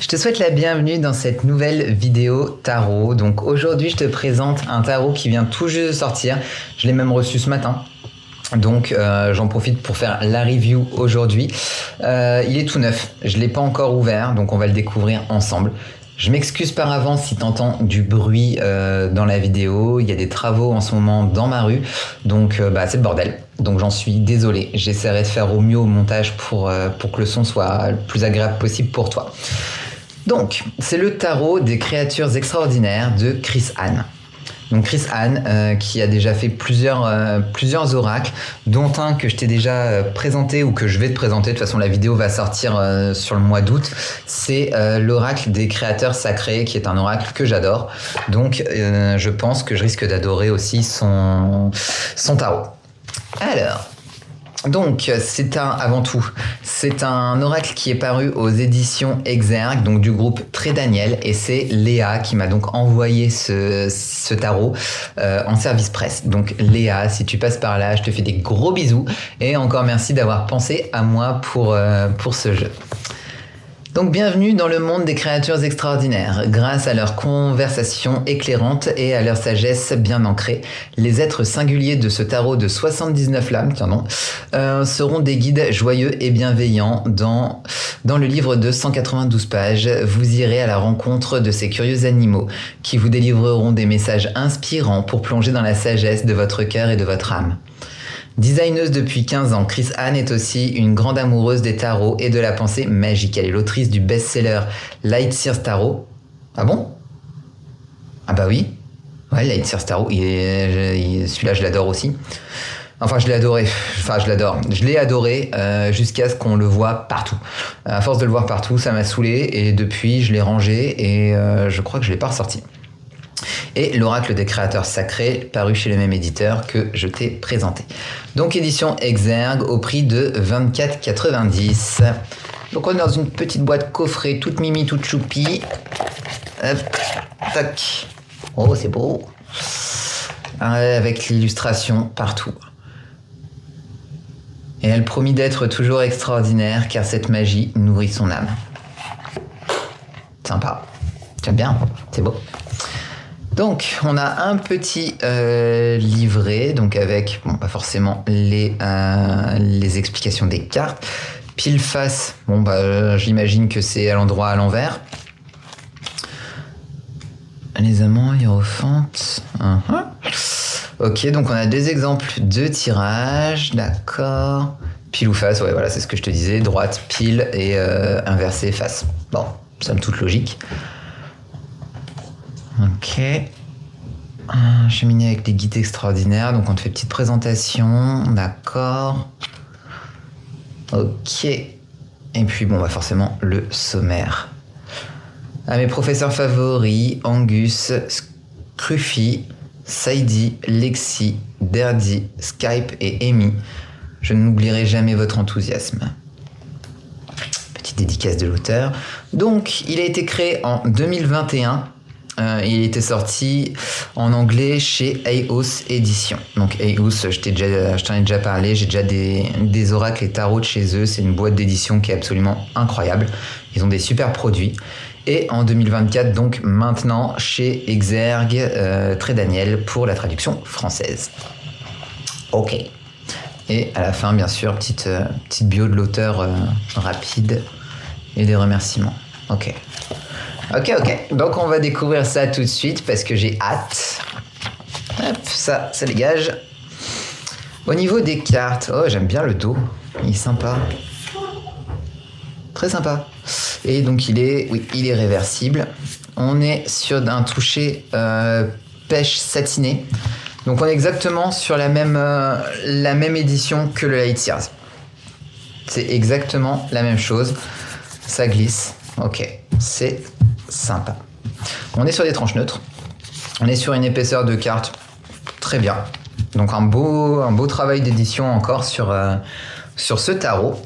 Je te souhaite la bienvenue dans cette nouvelle vidéo tarot. Donc aujourd'hui, je te présente un tarot qui vient tout juste de sortir. Je l'ai même reçu ce matin. Donc j'en profite pour faire la review aujourd'hui. Il est tout neuf, je ne l'ai pas encore ouvert, donc on va le découvrir ensemble. Je m'excuse par avance si tu entends du bruit dans la vidéo. Il y a des travaux en ce moment dans ma rue, donc c'est le bordel. Donc j'en suis désolé. J'essaierai de faire au mieux au montage pour que le son soit le plus agréable possible pour toi. Donc, c'est le tarot des créatures extraordinaires de Chris Hahn. Donc Chris Hahn qui a déjà fait plusieurs oracles, dont un que je t'ai déjà présenté ou que je vais te présenter. De toute façon, la vidéo va sortir sur le mois d'août. C'est l'oracle des créateurs sacrés, qui est un oracle que j'adore. Donc je pense que je risque d'adorer aussi son tarot. Alors... Donc, c'est un oracle qui est paru aux éditions Exergue, donc du groupe Très Daniel, et c'est Léa qui m'a donc envoyé ce tarot en service presse. Donc Léa, si tu passes par là, je te fais des gros bisous et encore merci d'avoir pensé à moi pour ce jeu. Donc bienvenue dans le monde des créatures extraordinaires. Grâce à leur conversation éclairante et à leur sagesse bien ancrée, les êtres singuliers de ce tarot de 79 lames, seront des guides joyeux et bienveillants. Dans le livre de 192 pages, vous irez à la rencontre de ces curieux animaux qui vous délivreront des messages inspirants pour plonger dans la sagesse de votre cœur et de votre âme. Designeuse depuis 15 ans, Chris Hahn est aussi une grande amoureuse des tarots et de la pensée magique. Elle est l'autrice du best-seller Lightseers Tarot. Ah bon? Ah bah oui. Ouais, Lightseers Tarot, celui-là je l'adore aussi. Enfin, je l'ai adoré. Enfin, je l'adore. Je l'ai adoré jusqu'à ce qu'on le voit partout. À force de le voir partout, ça m'a saoulé et depuis, je l'ai rangé et je crois que je l'ai pas ressorti. Et l'oracle des créateurs sacrés, paru chez le même éditeur que je t'ai présenté. Donc édition Exergue au prix de 24,90 €. Donc on est dans une petite boîte coffret, toute mimi, toute choupie. Hop, tac. Oh, c'est beau. Avec l'illustration partout. Et elle promet d'être toujours extraordinaire, car cette magie nourrit son âme. Sympa. J'aime bien, c'est beau. Donc, on a un petit livret, donc avec, bon, pas forcément les explications des cartes. Pile face, bon, j'imagine que c'est à l'endroit à l'envers. Les amants, hiérophantes. Ok, donc on a des exemples de tirage, d'accord. Pile ou face, ouais, voilà, c'est ce que je te disais. Droite, pile, et inversé, face. Bon, somme toute logique. Ok. Cheminer avec les guides extraordinaires. Donc on te fait petite présentation. D'accord. Ok. Et puis bon, forcément le sommaire. À mes professeurs favoris, Angus, Scruffy, Saidi, Lexi, Derdy, Skype et Amy. Je n'oublierai jamais votre enthousiasme. Petite dédicace de l'auteur. Donc, il a été créé en 2021. Il était sorti en anglais chez Aos Éditions. Donc Aos, je t'en ai déjà parlé, j'ai déjà des oracles et tarots de chez eux. C'est une boîte d'édition qui est absolument incroyable. Ils ont des super produits. Et en 2024, donc maintenant, chez Exergue, Très Daniel pour la traduction française. Ok. Et à la fin, bien sûr, petite bio de l'auteur rapide et des remerciements. Ok. Ok. Donc on va découvrir ça tout de suite parce que j'ai hâte. Hop, ça dégage. Au niveau des cartes, oh, j'aime bien le dos. Il est sympa. Très sympa. Et donc il est réversible. On est sur un toucher pêche satiné. Donc on est exactement sur la même édition que le Lightseers. C'est exactement la même chose. Ça glisse. Ok, c'est sympa. On est sur des tranches neutres. On est sur une épaisseur de carte très bien. Donc un beau travail d'édition encore sur ce tarot.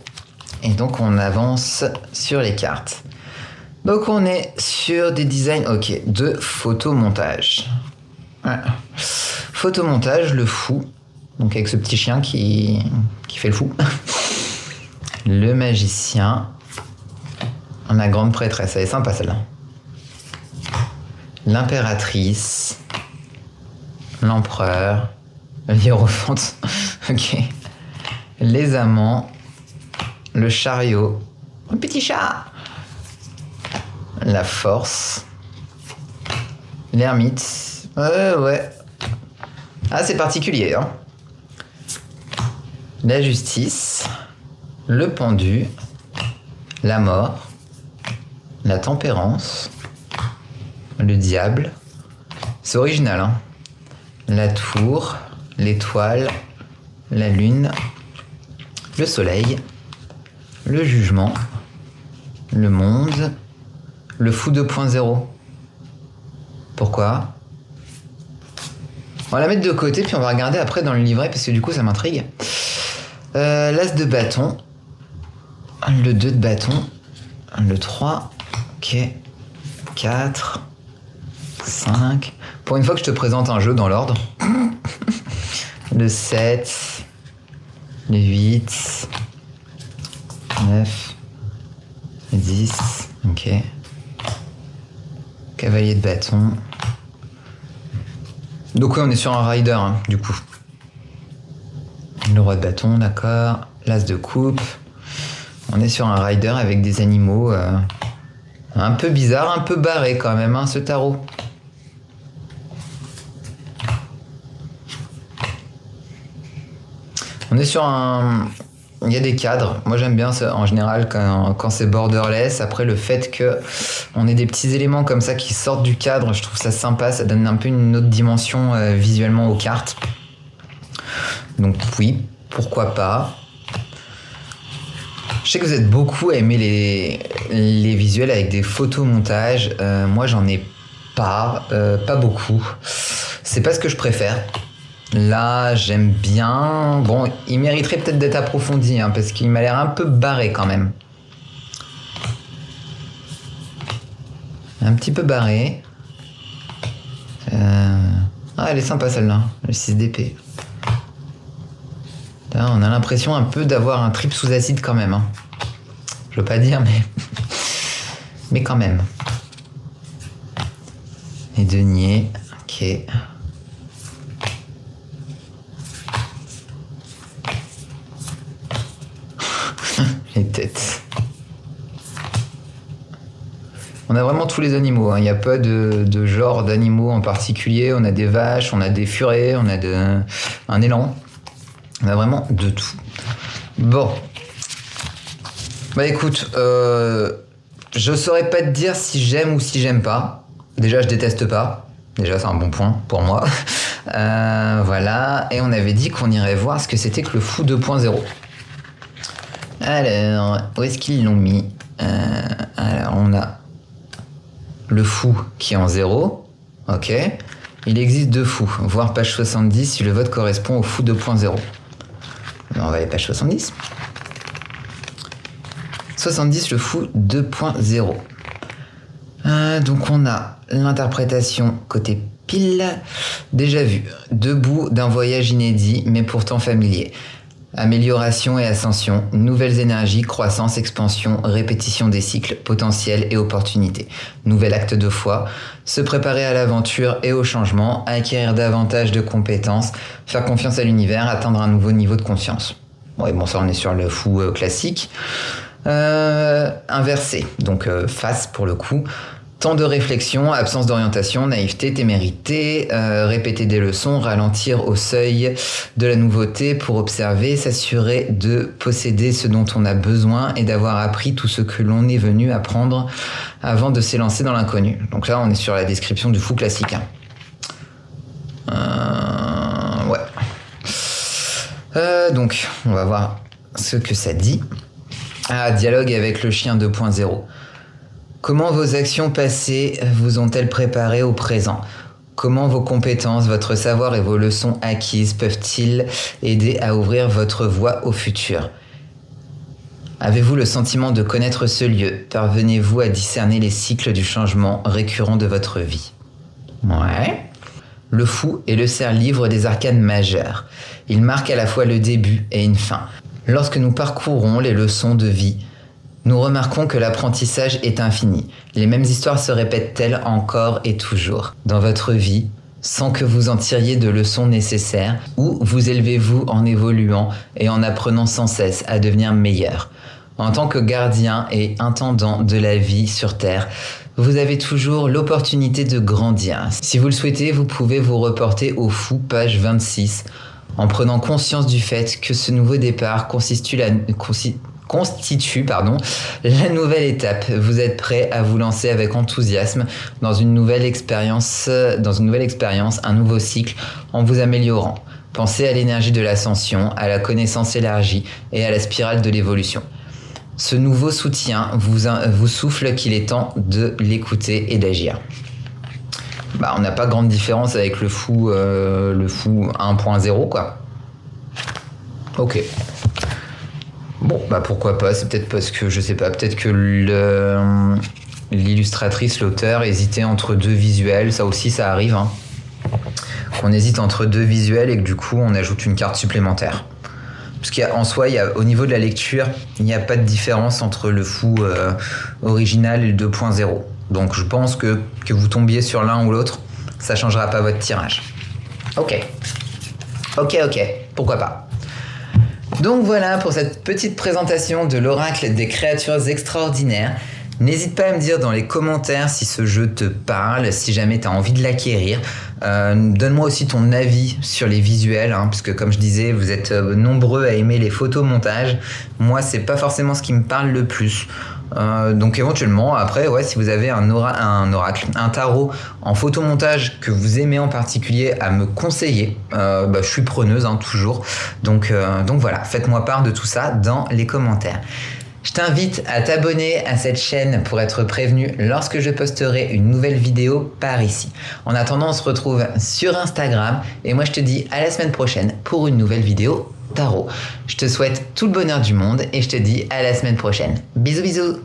Et donc on avance sur les cartes. Donc on est sur des designs de photomontage. Ouais. Photomontage, le fou. Donc avec ce petit chien qui fait le fou. Le magicien. La grande prêtresse, elle est sympa celle-là. L'impératrice. L'empereur. Le hiérophante. Ok. Les amants. Le chariot. Un petit chat. La force. L'ermite. Ouais. Ah, c'est particulier, hein. La justice. Le pendu. La mort. La tempérance. Le diable. C'est original, hein. La tour. L'étoile. La lune. Le soleil. Le jugement. Le monde. Le fou 2.0. Pourquoi? On va la mettre de côté, puis on va regarder après dans le livret, parce que du coup, ça m'intrigue. L'as de bâton. Le 2 de bâton. Le 3. Ok. 4. 5. Pour une fois que je te présente un jeu dans l'ordre. Le 7. Le 8. 9. 10. Ok. Cavalier de bâton. Donc oui, on est sur un rider, hein, du coup. Le roi de bâton, d'accord. L'as de coupe. On est sur un rider avec des animaux un peu bizarres, un peu barrés quand même, hein, ce tarot. On est sur un... Il y a des cadres. Moi, j'aime bien ça, en général quand c'est borderless. Après, le fait que on ait des petits éléments comme ça qui sortent du cadre, je trouve ça sympa. Ça donne un peu une autre dimension visuellement aux cartes. Donc oui, pourquoi pas. Je sais que vous êtes beaucoup à aimer les visuels avec des photomontages. Moi, j'en ai pas beaucoup. C'est pas ce que je préfère. Là, j'aime bien. Bon, il mériterait peut-être d'être approfondi, hein, parce qu'il m'a l'air un peu barré quand même. Un petit peu barré. Ah, elle est sympa celle-là, le 6 d'épée. Là, on a l'impression un peu d'avoir un trip sous acide quand même. Hein. Je veux pas dire, mais quand même. Et denier, ok. Les têtes. On a vraiment tous les animaux, hein. Il n'y a pas de genre d'animaux en particulier. On a des vaches, on a des furets, on a un élan. On a vraiment de tout. Bon. Bah écoute, je saurais pas te dire si j'aime ou si j'aime pas. Déjà, je déteste pas. Déjà, c'est un bon point pour moi. Voilà. Et on avait dit qu'on irait voir ce que c'était que le fou 2.0. Alors, où est-ce qu'ils l'ont mis? Alors, on a le fou qui est en 0. Ok. Il existe 2 fous. Voir page 70 si le vote correspond au fou 2.0. On va aller page 70. 70, le fou 2.0. Donc on a l'interprétation côté pile. Déjà vu. Debout d'un voyage inédit, mais pourtant familier. Amélioration et ascension, nouvelles énergies, croissance, expansion, répétition des cycles, potentiel et opportunité. Nouvel acte de foi, se préparer à l'aventure et au changement, acquérir davantage de compétences, faire confiance à l'univers, atteindre un nouveau niveau de conscience. Ouais, bon, ça on est sur le fou classique. Inversé, donc face pour le coup. Temps de réflexion, absence d'orientation, naïveté, témérité, répéter des leçons, ralentir au seuil de la nouveauté pour observer, s'assurer de posséder ce dont on a besoin et d'avoir appris tout ce que l'on est venu apprendre avant de s'élancer dans l'inconnu. Donc là, on est sur la description du fou classique. Ouais. Donc, on va voir ce que ça dit. Ah, dialogue avec le chien 2.0. Comment vos actions passées vous ont-elles préparé au présent? Comment vos compétences, votre savoir et vos leçons acquises peuvent-ils aider à ouvrir votre voie au futur? Avez-vous le sentiment de connaître ce lieu? Parvenez-vous à discerner les cycles du changement récurrent de votre vie? Ouais. Le fou est le cerf-livre des arcanes majeures. Il marque à la fois le début et une fin. Lorsque nous parcourons les leçons de vie, Nous remarquons que l'apprentissage est infini. Les mêmes histoires se répètent-elles encore et toujours dans votre vie, sans que vous en tiriez de leçons nécessaires, ou vous élevez-vous en évoluant et en apprenant sans cesse à devenir meilleur. En tant que gardien et intendant de la vie sur Terre, vous avez toujours l'opportunité de grandir. Si vous le souhaitez, vous pouvez vous reporter au Fou, page 26, en prenant conscience du fait que ce nouveau départ constitue la nouvelle étape. Vous êtes prêt à vous lancer avec enthousiasme dans une nouvelle expérience, un nouveau cycle, en vous améliorant. Pensez à l'énergie de l'ascension, à la connaissance élargie et à la spirale de l'évolution. Ce nouveau soutien vous souffle qu'il est temps de l'écouter et d'agir. On n'a pas grande différence avec le fou 1.0, quoi. Ok. Bon, pourquoi pas, c'est peut-être parce que, je sais pas, peut-être que l'illustratrice, l'auteur, hésitait entre deux visuels, ça aussi ça arrive, hein. Qu'on hésite entre deux visuels et que du coup on ajoute une carte supplémentaire. Parce qu'en soi, au niveau de la lecture, il n'y a pas de différence entre le fou original et le 2.0. Donc je pense que vous tombiez sur l'un ou l'autre, ça ne changera pas votre tirage. Ok, pourquoi pas. Donc voilà pour cette petite présentation de l'oracle des créatures extraordinaires. N'hésite pas à me dire dans les commentaires si ce jeu te parle, si jamais tu as envie de l'acquérir. Donne-moi aussi ton avis sur les visuels, hein, puisque comme je disais, vous êtes nombreux à aimer les photomontages. Moi, c'est pas forcément ce qui me parle le plus. Donc éventuellement, après, si vous avez un tarot en photomontage que vous aimez en particulier à me conseiller, je suis preneuse, hein, toujours. Donc voilà, faites-moi part de tout ça dans les commentaires. Je t'invite à t'abonner à cette chaîne pour être prévenu lorsque je posterai une nouvelle vidéo par ici. En attendant, on se retrouve sur Instagram et moi je te dis à la semaine prochaine pour une nouvelle vidéo tarot. Je te souhaite tout le bonheur du monde et je te dis à la semaine prochaine. Bisous bisous.